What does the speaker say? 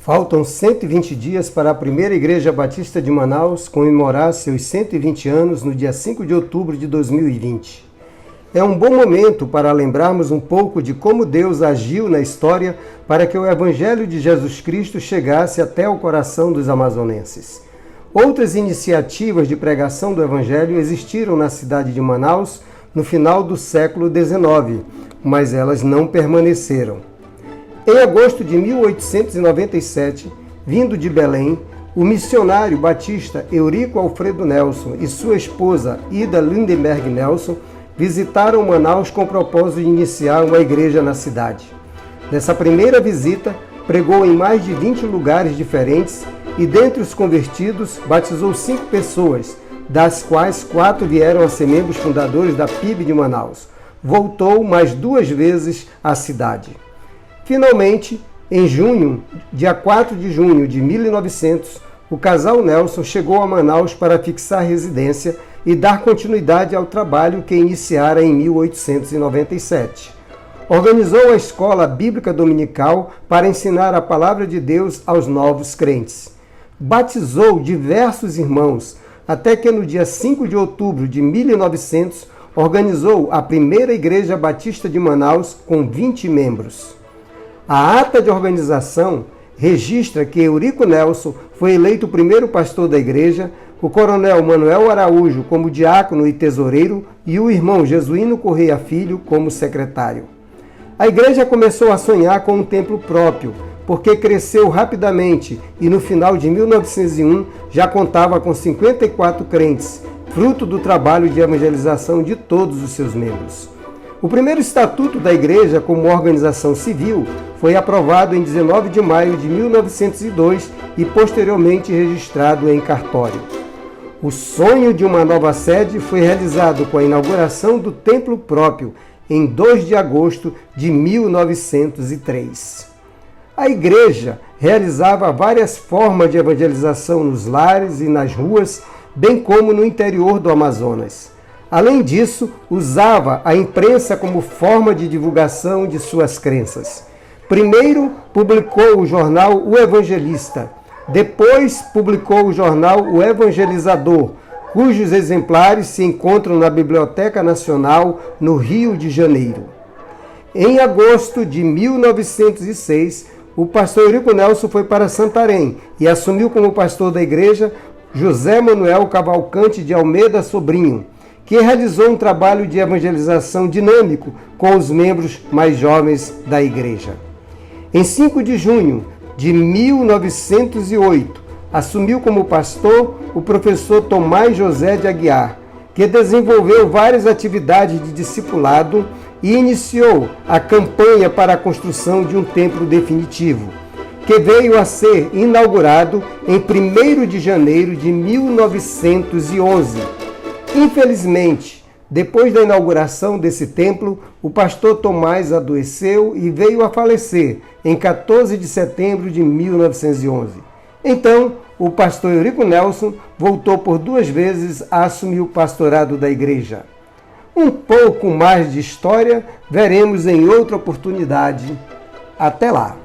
Faltam 120 dias para a primeira Igreja Batista de Manaus comemorar seus 120 anos no dia 5 de outubro de 2020. É um bom momento para lembrarmos um pouco de como Deus agiu na história para que o Evangelho de Jesus Cristo chegasse até o coração dos amazonenses. Outras iniciativas de pregação do Evangelho existiram na cidade de Manaus no final do século XIX, mas elas não permaneceram. Em agosto de 1897, vindo de Belém, o missionário batista Eurico Alfredo Nelson e sua esposa Ida Lindenberg Nelson visitaram Manaus com o propósito de iniciar uma igreja na cidade. Nessa primeira visita, pregou em mais de 20 lugares diferentes e, dentre os convertidos, batizou 5 pessoas, das quais 4 vieram a ser membros fundadores da PIB de Manaus. Voltou mais 2 vezes à cidade. Finalmente, em junho, dia 4 de junho de 1900, o casal Nelson chegou a Manaus para fixar residência e dar continuidade ao trabalho que iniciara em 1897. Organizou a escola bíblica dominical para ensinar a palavra de Deus aos novos crentes. Batizou diversos irmãos, até que no dia 5 de outubro de 1900, organizou a primeira Igreja Batista de Manaus com 20 membros. A ata de organização registra que Eurico Nelson foi eleito o primeiro pastor da igreja, o coronel Manuel Araújo como diácono e tesoureiro e o irmão Jesuíno Correia Filho como secretário. A igreja começou a sonhar com um templo próprio, porque cresceu rapidamente e no final de 1901 já contava com 54 crentes, fruto do trabalho de evangelização de todos os seus membros. O primeiro estatuto da igreja como organização civil foi aprovado em 19 de maio de 1902 e posteriormente registrado em cartório. O sonho de uma nova sede foi realizado com a inauguração do templo próprio em 2 de agosto de 1903. A igreja realizava várias formas de evangelização nos lares e nas ruas, bem como no interior do Amazonas. Além disso, usava a imprensa como forma de divulgação de suas crenças. Primeiro, publicou o jornal O Evangelista. Depois, publicou o jornal O Evangelizador, cujos exemplares se encontram na Biblioteca Nacional, no Rio de Janeiro. Em agosto de 1906, o pastor Eurico Nelson foi para Santarém e assumiu como pastor da igreja José Manuel Cavalcante de Almeida Sobrinho, que realizou um trabalho de evangelização dinâmico com os membros mais jovens da igreja. Em 5 de junho de 1908, assumiu como pastor o professor Tomás José de Aguiar, que desenvolveu várias atividades de discipulado e iniciou a campanha para a construção de um templo definitivo, que veio a ser inaugurado em 1º de janeiro de 1911. Infelizmente, depois da inauguração desse templo, o pastor Tomás adoeceu e veio a falecer em 14 de setembro de 1911. Então, o pastor Eurico Nelson voltou por 2 vezes a assumir o pastorado da igreja. Um pouco mais de história veremos em outra oportunidade. Até lá!